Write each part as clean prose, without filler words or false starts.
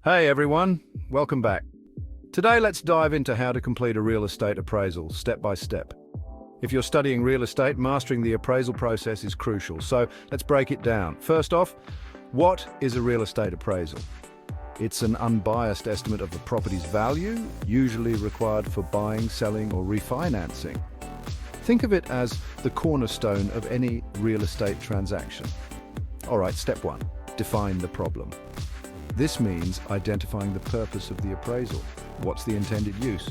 Hey everyone, welcome back. Today let's dive into how to complete a real estate appraisal step by step. If you're studying real estate, mastering the appraisal process is crucial, so let's break it down. First off, what is a real estate appraisal? It's an unbiased estimate of the property's value, usually required for buying, selling, or refinancing. Think of it as the cornerstone of any real estate transaction. All right, step one, define the problem. This means identifying the purpose of the appraisal. What's the intended use?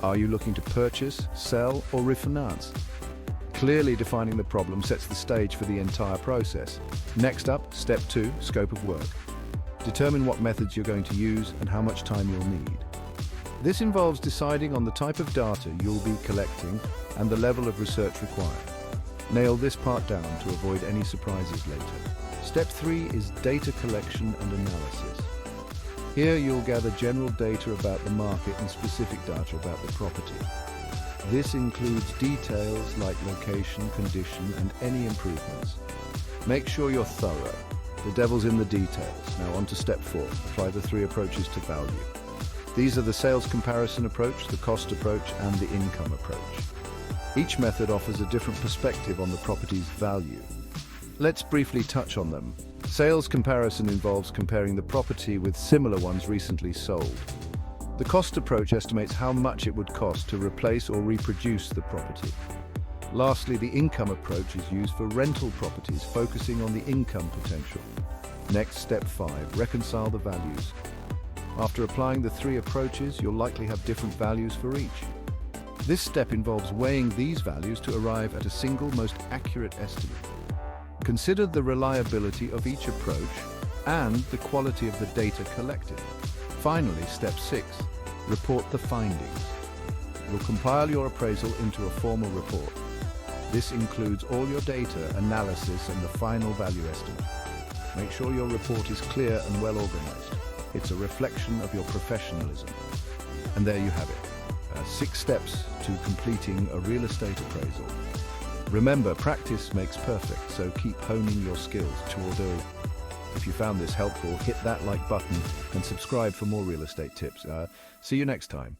Are you looking to purchase, sell, or refinance? Clearly defining the problem sets the stage for the entire process. Next up, step two, scope of work. Determine what methods you're going to use and how much time you'll need. This involves deciding on the type of data you'll be collecting and the level of research required. Nail this part down to avoid any surprises later. Step 3 is data collection and analysis. Here you'll gather general data about the market and specific data about the property. This includes details like location, condition, and any improvements. Make sure you're thorough. The devil's in the details. Now on to step 4, apply the 3 approaches to value. These are the sales comparison approach, the cost approach, and the income approach. Each method offers a different perspective on the property's value. Let's briefly touch on them. Sales comparison involves comparing the property with similar ones recently sold. The cost approach estimates how much it would cost to replace or reproduce the property. Lastly, the income approach is used for rental properties, focusing on the income potential. Next, step 5, reconcile the values. After applying the 3 approaches, you'll likely have different values for each. This step involves weighing these values to arrive at a single, most accurate estimate. Consider the reliability of each approach and the quality of the data collected. Finally, step 6, report the findings. You'll compile your appraisal into a formal report. This includes all your data, analysis, and the final value estimate. Make sure your report is clear and well organized. It's a reflection of your professionalism. And there you have it, 6 steps to completing a real estate appraisal. Remember, practice makes perfect, so keep honing your skills. If you found this helpful, hit that like button and subscribe for more real estate tips. See you next time.